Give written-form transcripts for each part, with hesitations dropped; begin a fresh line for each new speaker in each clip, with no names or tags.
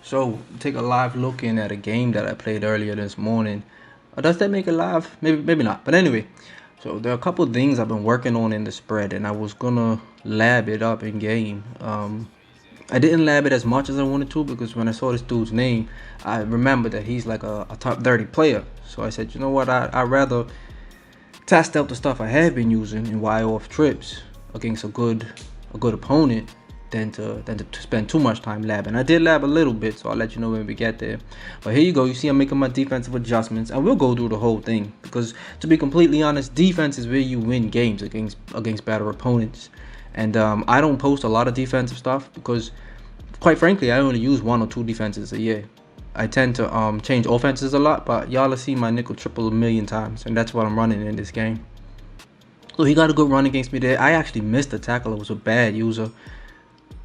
So, take a live look in at a game that I played earlier this morning. Does that make it live? Maybe not. But anyway, so there are a couple of things I've been working on in the spread, and I was gonna lab it up in game. I didn't lab it as much as I wanted to because when I saw this dude's name, I remembered that he's like a top 30 player. So I said, you know what? I'd rather test out the stuff I have been using in Y off trips against a good opponent than to spend too much time labbing. I did lab a little bit, so I'll let you know when we get there. But here you go. You see I'm making my defensive adjustments, and we'll go through the whole thing because, to be completely honest, defense is where you win games against better opponents. And I don't post a lot of defensive stuff because, quite frankly, I only use 1 or 2 defenses a year. I tend to change offenses a lot, but y'all have seen my nickel triple a million times, and that's what I'm running in this game. So he got a good run against me there. I actually missed the tackle. It was a bad user.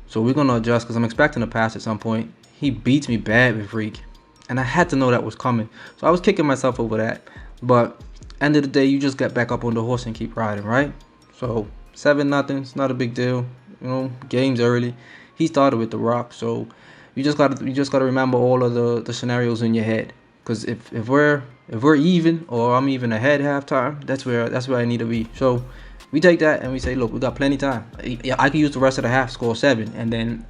So we're going to adjust because I'm expecting a pass at some point. He beats me bad with Freak. And I had to know that was coming. So I was kicking myself over that. But end of the day, you just get back up on the horse and keep riding, right? So 7-0. It's not a big deal. You know, game's early. He started with the rock. So you just gotta remember all of the scenarios in your head. Because if we're even or I'm even ahead halftime, that's where I need to be. So we take that and we say, look, we got plenty of time. I can use the rest of the half, score 7, and then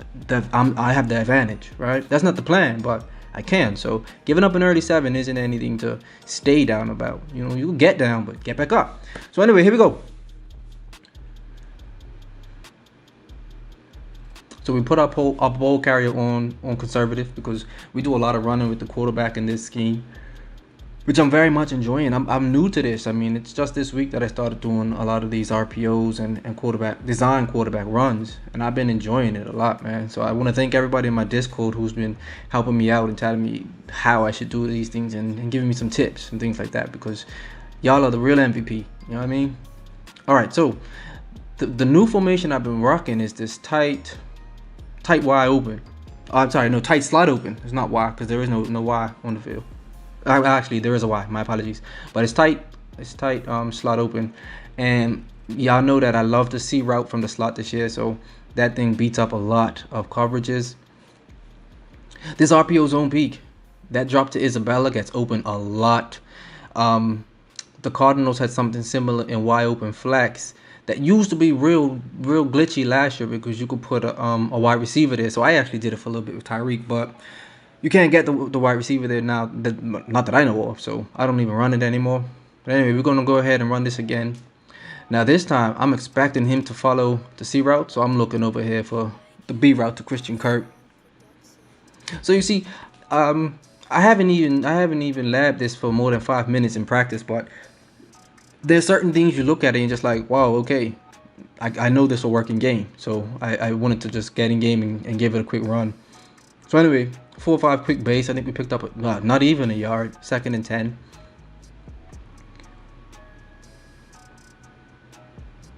I have the advantage, right? That's not the plan, but I can. So giving up an early 7 isn't anything to stay down about. You know, you can get down, but get back up. So anyway, here we go. So we put our ball carrier on conservative because we do a lot of running with the quarterback in this scheme, which I'm very much enjoying. I'm new to this. I mean, it's just this week that I started doing a lot of these RPOs and quarterback runs, and I've been enjoying it a lot, man. So I want to thank everybody in my Discord who's been helping me out and telling me how I should do these things and giving me some tips and things like that because y'all are the real MVP. You know what I mean? All right, so the new formation I've been rocking is this tight Y open. I'm sorry, no, tight slot open. It's not Y because there is no Y on the field. Actually, there is a Y. My apologies, but it's tight. It's tight. Slot open, and y'all know that I love the C route from the slot this year. So that thing beats up a lot of coverages. This RPO zone peak, that drop to Isabella gets open a lot. The Cardinals had something similar in Y open flex that used to be real glitchy last year because you could put a wide receiver there. So I actually did it for a little bit with Tyreek, but you can't get the wide receiver there now, not that I know of, so I don't even run it anymore. But anyway, we're going to go ahead and run this again. Now this time, I'm expecting him to follow the C route, so I'm looking over here for the B route to Christian Kirk. So you see, I haven't even labbed this for more than 5 minutes in practice, but there's certain things you look at it and just like, wow, okay, I know this will work in game. So I wanted to just get in game and give it a quick run. So anyway, 4 or 5 quick base. I think we picked up not even a yard. 2nd and 10.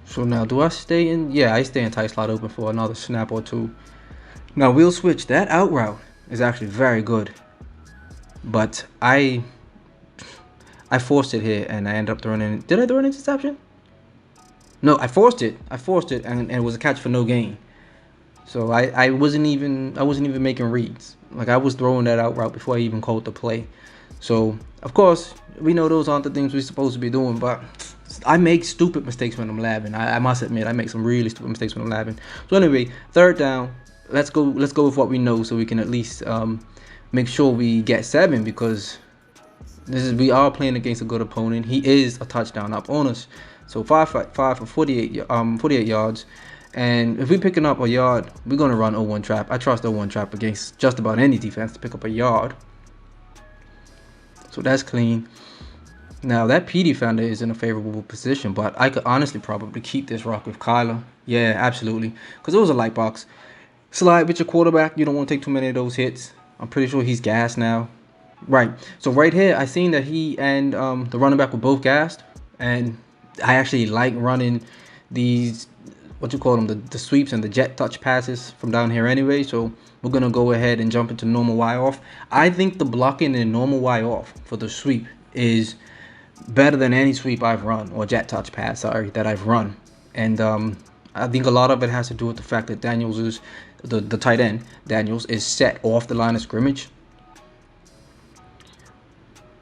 So now do I stay in? Yeah, I stay in tight slot open for another snap or 2. Now we'll switch. That out route is actually very good, but I forced it here and I ended up throwing in. Did I throw an interception? No, I forced it. And it was a catch for no gain. So I wasn't even making reads. Like I was throwing that out route before I even called the play. So of course we know those aren't the things we're supposed to be doing, but I make stupid mistakes when I'm labbing. I must admit I make some really stupid mistakes when I'm labbing. So anyway, 3rd down. Let's go with what we know so we can at least make sure we get 7 because we are playing against a good opponent. He is a touchdown up on us. So 5 for 48 yards. And if we're picking up a yard, we're going to run 0-1 trap. I trust 0-1 trap against just about any defense to pick up a yard. So that's clean. Now, that P defender is in a favorable position, but I could honestly probably keep this rock with Kyler. Yeah, absolutely. Because it was a light box. Slide with your quarterback. You don't want to take too many of those hits. I'm pretty sure he's gassed now. Right. So right here, I seen that he and the running back were both gassed. And I actually like running these, what you call them, the sweeps and the jet touch passes from down here anyway. So we're going to go ahead and jump into normal Y off. I think the blocking in normal Y off for the sweep is better than any sweep I've run, or jet touch pass, sorry, that I've run. And I think a lot of it has to do with the fact that Daniels is the tight end Daniels is set off the line of scrimmage.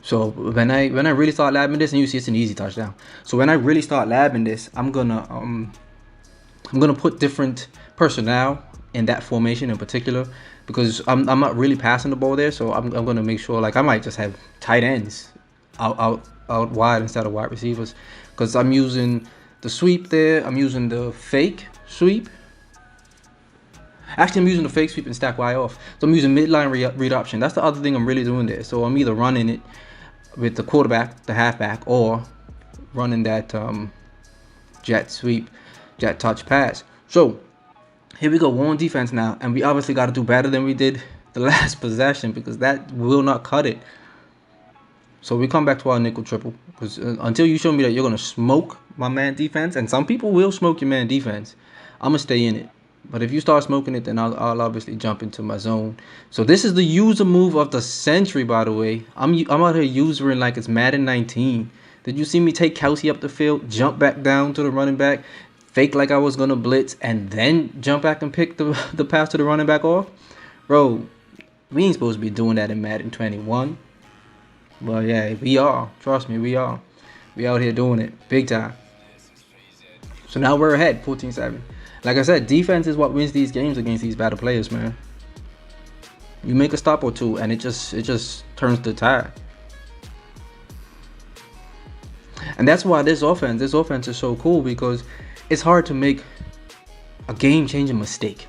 So when I really start labbing this, and you see it's an easy touchdown. So when I really start labbing this, I'm gonna put different personnel in that formation in particular, because I'm not really passing the ball there. So I'm gonna make sure, like, I might just have tight ends out wide instead of wide receivers, because I'm using the sweep there. I'm using the fake sweep. Actually, I'm using the fake sweep and stack wide off. So I'm using midline read option. That's the other thing I'm really doing there. So I'm either running it with the quarterback, the halfback, or running that jet sweep, jet touch pass. So here we go. We're on defense now, and we obviously got to do better than we did the last possession, because that will not cut it. So we come back to our nickel triple, because until you show me that you're gonna smoke my man defense, and some people will smoke your man defense, I'm gonna stay in it. But if you start smoking it, then I'll obviously jump into my zone. So this is the user move of the century, by the way. I'm out here usering like it's Madden 19. Did you see me take Kelsey up the field, jump back down to the running back, fake like I was gonna blitz, and then jump back and pick the pass to the running back off? Bro, we ain't supposed to be doing that in Madden 21. Well, yeah, we are. Trust me, we are. We out here doing it big time. So now we're ahead, 14-7. Like I said, defense is what wins these games against these better players, man. You make a stop or two, and it just turns the tide. And that's why this offense is so cool, because it's hard to make a game-changing mistake.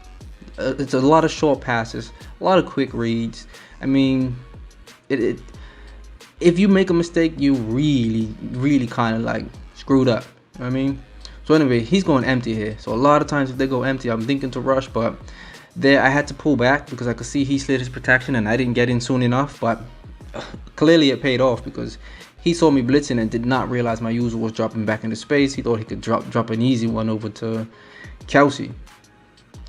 It's a lot of short passes, a lot of quick reads. I mean, if you make a mistake, you really kind of like screwed up. You know what I mean? So anyway, he's going empty here. So a lot of times if they go empty, I'm thinking to rush, but there I had to pull back because I could see he slid his protection and I didn't get in soon enough. But clearly it paid off, because he saw me blitzing and did not realize my user was dropping back into space. He thought he could drop an easy one over to Kelsey.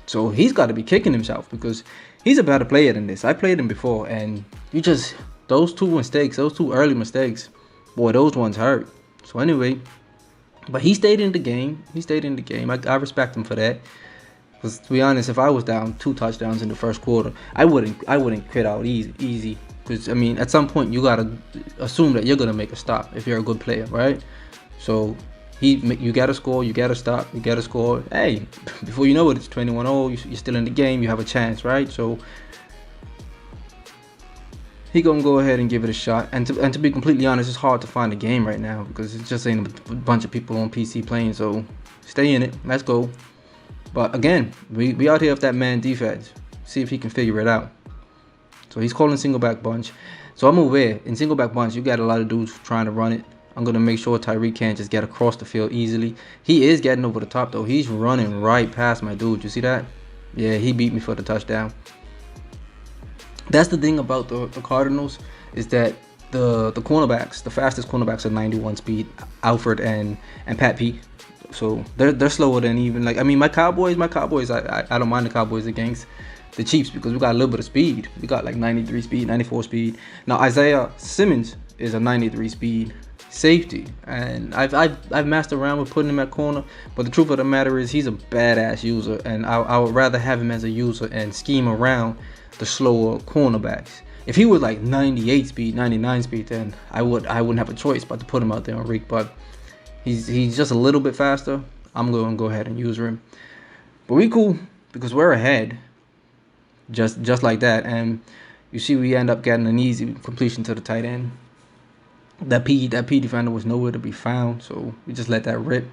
So he's got to be kicking himself, because he's a better player than this. I played him before, and those two early mistakes, boy, those ones hurt. So anyway, but he stayed in the game. I respect him for that. Because to be honest, if I was down 2 touchdowns in the first quarter, I wouldn't quit out easy. Because I mean, at some point you gotta assume that you're gonna make a stop if you're a good player, right? So you gotta score, you gotta stop, you gotta score. Hey, before you know it, it's 21-0. You're still in the game. You have a chance, right? So he gonna go ahead and give it a shot. And to be completely honest, it's hard to find a game right now, because it's just ain't a bunch of people on PC playing. So stay in it. Let's go. But again, we out here with that man defense. See if he can figure it out. So he's calling single back bunch. So I'm aware in single back bunch, you got a lot of dudes trying to run it. I'm gonna make sure Tyreek can't just get across the field easily. He is getting over the top though. He's running right past my dude. You see that? Yeah, he beat me for the touchdown. That's the thing about the Cardinals, is that the cornerbacks, the fastest cornerbacks are 91 speed, Alfred and Pat P. So they're slower than even, like, I mean, my Cowboys, I don't mind the Cowboys against the Chiefs, because we got a little bit of speed. We got like 93 speed, 94 speed. Now Isaiah Simmons is a 93 speed safety, and I've messed around with putting him at corner, but the truth of the matter is he's a badass user, and I would rather have him as a user and scheme around the slower cornerbacks. If he was like 98 speed, 99 speed, then I wouldn't have a choice but to put him out there on Reek. But he's just a little bit faster. I'm going to go ahead and use him. But we cool, because we're ahead, just like that. And you see, we end up getting an easy completion to the tight end. That P defender was nowhere to be found, so we just let that rip.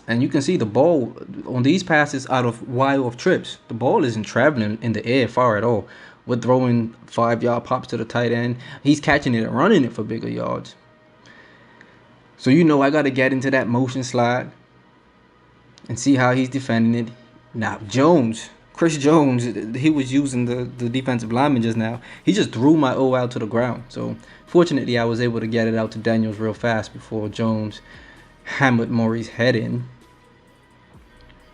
And you can see the ball on these passes out of wide off trips, the ball isn't traveling in the air far at all. We're throwing 5-yard pops to the tight end. He's catching it and running it for bigger yards. So you know I got to get into that motion slide and see how he's defending it. Now Chris Jones, he was using the defensive lineman just now. He just threw my O out to the ground. So fortunately, I was able to get it out to Daniels real fast before Jones hammered Maury's head in.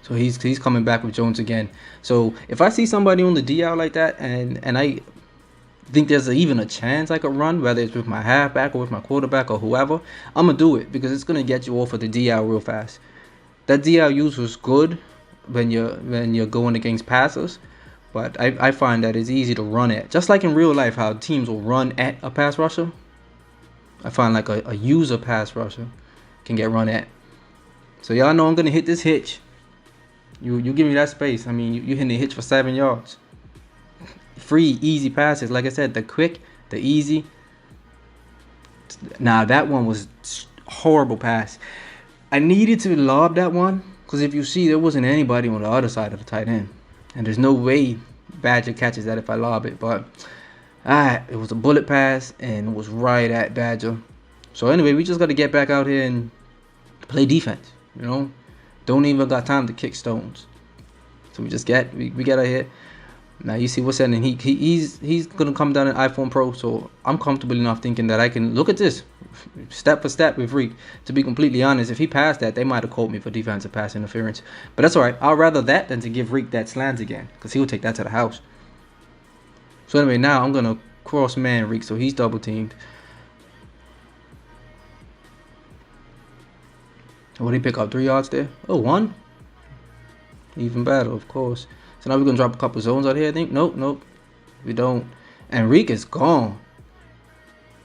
So he's coming back with Jones again. So if I see somebody on the D out like that, and I think there's even a chance I could run, whether it's with my halfback or with my quarterback or whoever, I'm gonna do it, because it's gonna get you off of the D out real fast. That D out use was good when you're going against passers. But I find that it's easy to run at. Just like in real life, how teams will run at a pass rusher. I find like a user pass rusher can get run at. So y'all know I'm gonna hit this hitch. You give me that space. I mean, you hitting the hitch for 7 yards. Free, easy passes. Like I said, the quick, the easy. Now that one was horrible pass. I needed to lob that one because if you see, there wasn't anybody on the other side of the tight end, and there's no way Badger catches that if I lob it. But it was a bullet pass and it was right at Badger. So anyway, we just got to get back out here and play defense. You know, don't even got time to kick stones. So we just we get out here. Now you see what's happening. He's gonna come down in iPhone Pro, so I'm comfortable enough thinking that I can look at this step for step with Reek. To be completely honest, if he passed that, they might have called me for defensive pass interference. But that's all right. I'd rather that than to give Reek that slant again, because he'll take that to the house. So anyway, now I'm gonna cross man Reek, so he's double teamed. What did he pick up? 3 yards there? Oh, 1. Even better, of course. So now we're going to drop a couple zones out here, I think. Nope. We don't. And Reek is gone.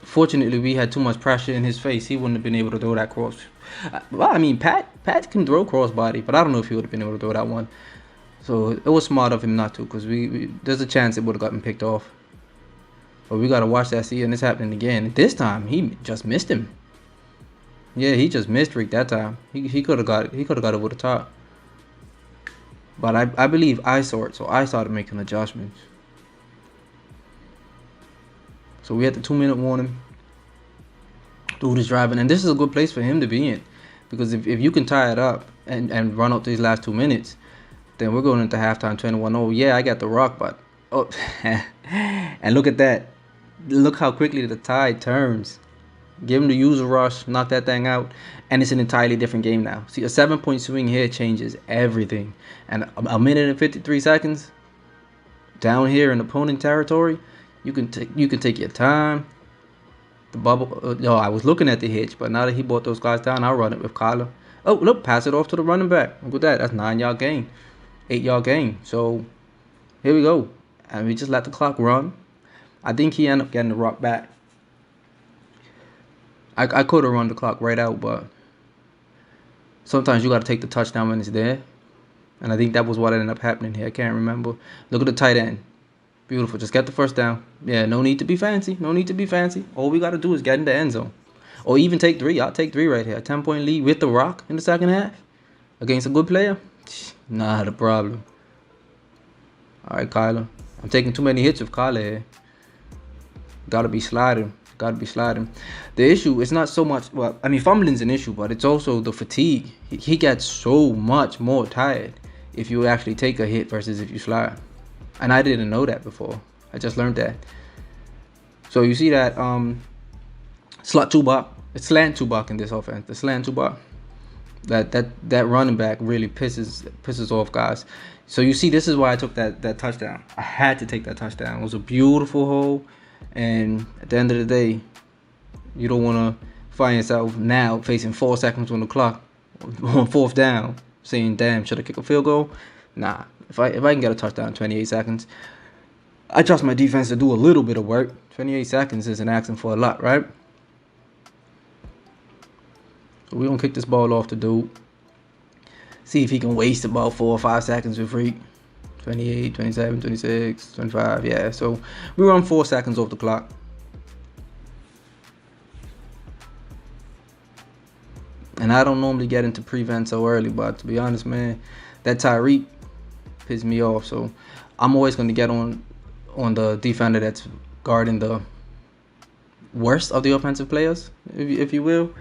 Fortunately, we had too much pressure in his face. He wouldn't have been able to throw that cross. Well, I mean, Pat can throw crossbody, but I don't know if he would have been able to throw that one. So it was smart of him not to, because there's a chance it would have gotten picked off. But we got to watch that, see, and it's happening again. This time, he just missed him. Yeah, he just missed Reek that time. He could have got it. He could have got it with a top. But I believe I saw it, so I started making adjustments. So we had the 2-minute warning. Dude is driving, and this is a good place for him to be in. Because if you can tie it up and run out these last 2 minutes, then we're going into halftime 21-0. Yeah, I got the rock, but... Oh, and look at that. Look how quickly the tide turns. Give him the user rush, knock that thing out, and it's an entirely different game now. See, a 7-point swing here changes everything. And a minute and 53 seconds down here in opponent territory, you can take your time. The bubble. No, I was looking at the hitch, but now that he brought those guys down, I'll run it with Kyler. Oh, look, pass it off to the running back. Look at that. That's 9-yard gain, 8-yard gain. So here we go, and we just let the clock run. I think he ended up getting the rock back. I could have run the clock right out, but sometimes you got to take the touchdown when it's there. And I think that was what ended up happening here. I can't remember. Look at the tight end. Beautiful. Just get the first down. Yeah, no need to be fancy. No need to be fancy. All we got to do is get in the end zone. Or even take 3. I'll take 3 right here. A 10-point lead with the rock in the second half against a good player. Not a problem. All right, Kyler. I'm taking too many hits with Kyler here. Got to be sliding. The issue is not so much, well, I mean, fumbling's an issue, but it's also the fatigue. He gets so much more tired if you actually take a hit versus if you slide. And I didn't know that before. I just learned that. So you see that slant two buck in this offense. The slant two buck. That running back really pisses off guys. So you see, this is why I took that touchdown. I had to take that touchdown. It was a beautiful hole. And at the end of the day, you don't want to find yourself now facing 4 seconds on the clock on 4th down, saying, "Damn, should I kick a field goal?" Nah. If I can get a touchdown in 28 seconds, I trust my defense to do a little bit of work. 28 seconds isn't asking for a lot, right? So we're gonna kick this ball off to dude. See if he can waste about 4 or 5 seconds with Reek. 28, 27, 26, 25, yeah. So we run 4 seconds off the clock. And I don't normally get into prevent so early, but to be honest, man, that Tyreek pissed me off. So I'm always going to get on the defender that's guarding the worst of the offensive players, if you will.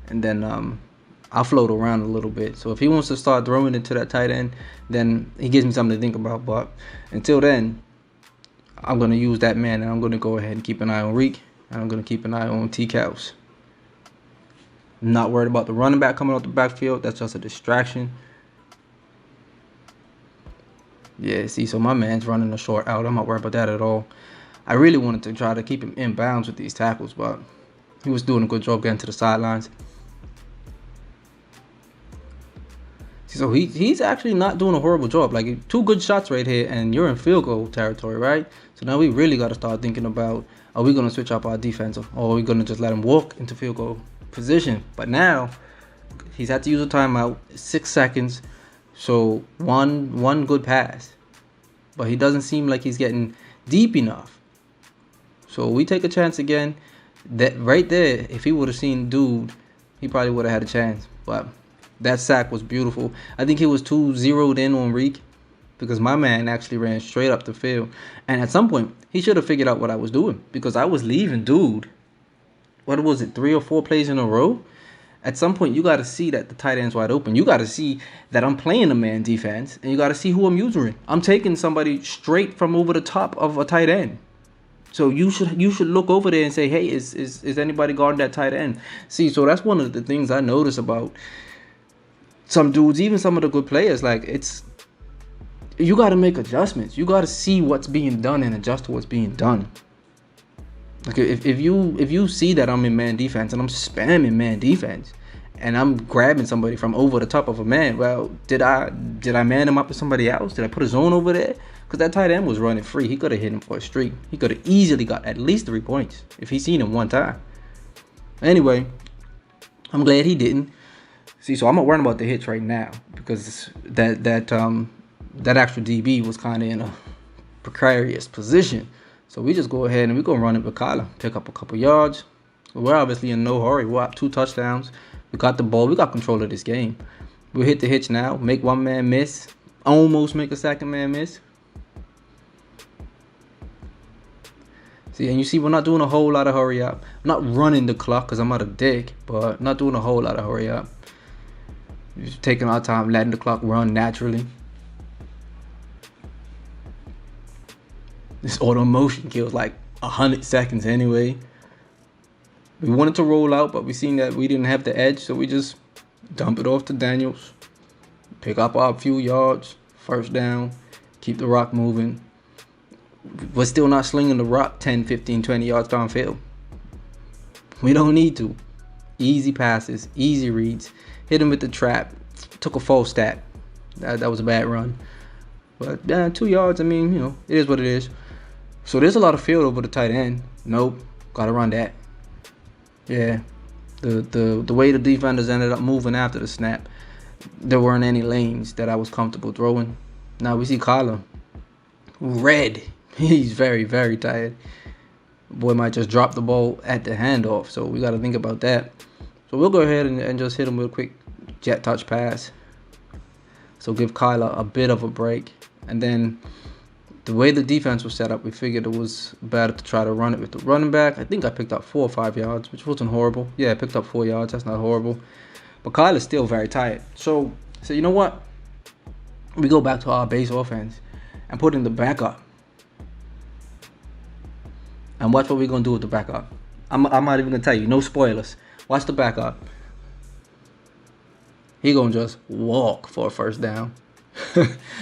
And then I'll float around a little bit. So if he wants to start throwing it to that tight end, then he gives me something to think about. But until then, I'm going to use that man, and I'm going to go ahead and keep an eye on Reek, and I'm going to keep an eye on T-Cows. I'm not worried about the running back coming off the backfield. That's just a distraction. Yeah, see, so my man's running a short out. I'm not worried about that at all. I really wanted to try to keep him in bounds with these tackles, but he was doing a good job getting to the sidelines. So he's actually not doing a horrible job. Like, 2 good shots right here, and you're in field goal territory, right? So now we really got to start thinking about, are we gonna switch up our defense, or are we gonna just let him walk into field goal position? But now he's had to use a timeout, 6 seconds. So one good pass, but he doesn't seem like he's getting deep enough. So we take a chance again. That right there, if he would have seen dude, he probably would have had a chance. But that sack was beautiful. I think he was too zeroed in on Reek, because my man actually ran straight up the field. And at some point, he should have figured out what I was doing, because I was leaving dude. What was it, 3 or 4 plays in a row? At some point, you got to see that the tight end's wide open. You got to see that I'm playing a man defense, and you got to see who I'm using. I'm taking somebody straight from over the top of a tight end. So you should look over there and say, hey, is anybody guarding that tight end? See, so that's one of the things I notice about some dudes, even some of the good players. Like, you got to make adjustments. You got to see what's being done and adjust to what's being done. Like, if you see that I'm in man defense and I'm spamming man defense and I'm grabbing somebody from over the top of a man, well, did I man him up to somebody else? Did I put a zone over there? Because that tight end was running free. He could have hit him for a streak. He could have easily got at least 3 points if he seen him one time. Anyway, I'm glad he didn't. See, so I'm not worrying about the hits right now, because that actual DB was kind of in a precarious position. So we just go ahead and we're going to run it with Kyler. Pick up a couple yards. We're obviously in no hurry. We'll have 2 touchdowns. We got the ball. We got control of this game. We'll hit the hitch now. Make one man miss. Almost make a second man miss. See, and you see, we're not doing a whole lot of hurry up. I'm not running the clock because I'm not a dick, but not doing a whole lot of hurry up. Just taking our time, letting the clock run naturally. This auto motion kills like 100 seconds anyway. We wanted to roll out, but we seen that we didn't have the edge, so we just dump it off to Daniels. Pick up our few yards, first down, keep the rock moving. We're still not slinging the rock 10, 15, 20 yards downfield. We don't need to. Easy passes, easy reads. Hit him with the trap. Took a false stat. That was a bad run. But yeah, 2 yards, I mean, you know, it is what it is. So there's a lot of field over the tight end. Nope, gotta run that. Yeah, the way the defenders ended up moving after the snap, there weren't any lanes that I was comfortable throwing. Now we see Kyler. Red. He's very, very tired. Boy might just drop the ball at the handoff, so we got to think about that. So we'll go ahead and just hit him with a quick jet touch pass. So give Kyler a bit of a break. And then the way the defense was set up, we figured it was better to try to run it with the running back. I think I picked up 4 or 5 yards, which wasn't horrible. Yeah, I picked up 4 yards. That's not horrible. But Kyler's still very tired. So you know what? We go back to our base offense and put in the backup. And watch what we're going to do with the backup. I'm not even going to tell you. No spoilers. Watch the backup. He going to just walk for a first down.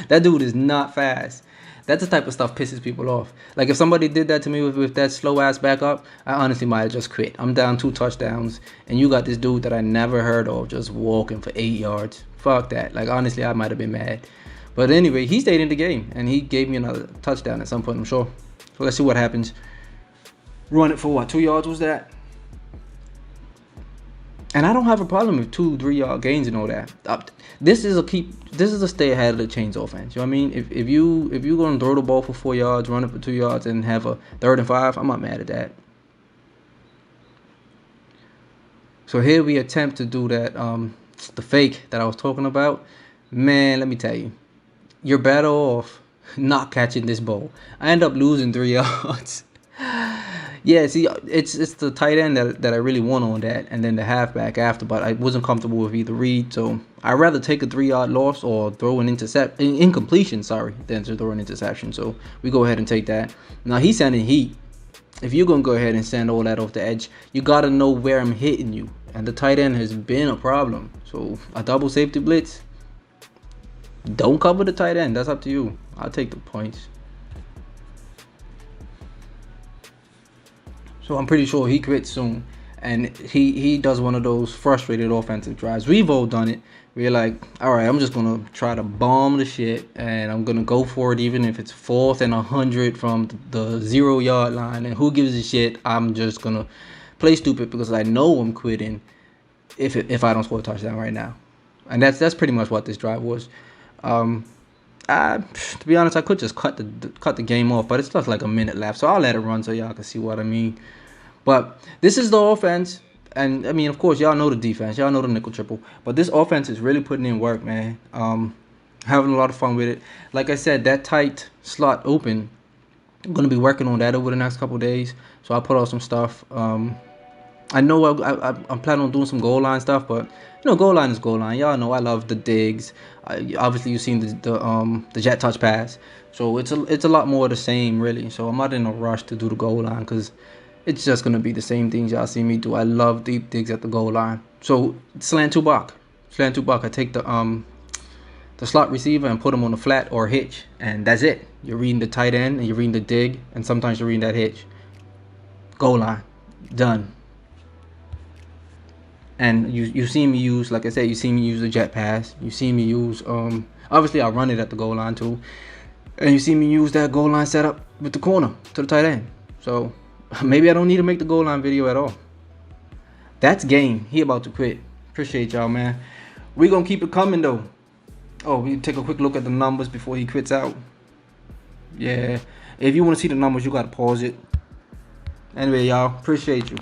That dude is not fast. That's the type of stuff pisses people off. Like, if somebody did that to me with that slow-ass backup, I honestly might have just quit. I'm down 2 touchdowns, and you got this dude that I never heard of just walking for 8 yards. Fuck that. Like, honestly, I might have been mad. But anyway, he stayed in the game, and he gave me another touchdown at some point, I'm sure. So let's see what happens. Run it for what? 2 yards was that? And I don't have a problem with 2-3 yard gains and all that. This is a stay ahead of the chains offense. You know what I mean? If you're gonna throw the ball for 4 yards, run it for 2 yards, and have a 3rd and 5, I'm not mad at that. So here we attempt to do that, the fake that I was talking about. Man, let me tell you, you're better off not catching this ball. I end up losing 3 yards. Yeah, see, it's the tight end that I really want on that, and then the halfback after, but I wasn't comfortable with either read, so I'd rather take a 3 yard loss or throw an incompletion, than to throw an interception. So we go ahead and take that. Now he's sending heat. If you're gonna go ahead and send all that off the edge, you gotta know where I'm hitting you, and the tight end has been a problem. So a double safety blitz. Don't cover the tight end. That's up to you. I'll take the points. So I'm pretty sure he quits soon. and he does one of those frustrated offensive drives. We've all done it. We're like, all right, I'm just gonna try to bomb the shit, and I'm gonna go for it, even if it's 4th and 100 from the 0 yard line. And who gives a shit? I'm just gonna play stupid because I know I'm quitting if I don't score a touchdown right now. And that's pretty much what this drive was. To be honest, I could just cut the game off, but it's just like a minute left, so I'll let it run so y'all can see what I mean. But this is the offense, and I mean, of course, y'all know the defense, y'all know the nickel triple, but this offense is really putting in work, man. Having a lot of fun with it. Like I said, that tight slot open, I'm gonna be working on that over the next couple days. So I'll put out some stuff. I know I'm planning on doing some goal line stuff, but goal line is goal line. Y'all know I love the digs. Obviously, you've seen the jet touch pass, so it's a lot more of the same, really. So I'm not in a rush to do the goal line because it's just gonna be the same things y'all see me do. I love deep digs at the goal line. So slant two block. I take the slot receiver and put him on the flat or hitch, and that's it. You're reading the tight end and you're reading the dig, and sometimes you're reading that hitch. Goal line, done. And you see me use, like I said, you see me use the jet pass. You see me use obviously I run it at the goal line too, and you see me use that goal line setup with the corner to the tight end. So maybe I don't need to make the goal line video at all. That's game. He about to quit. Appreciate y'all, man. We gonna keep it coming though. Oh, we take a quick look at the numbers before he quits out. Yeah, if you want to see the numbers, you gotta pause it. Anyway, y'all, appreciate you.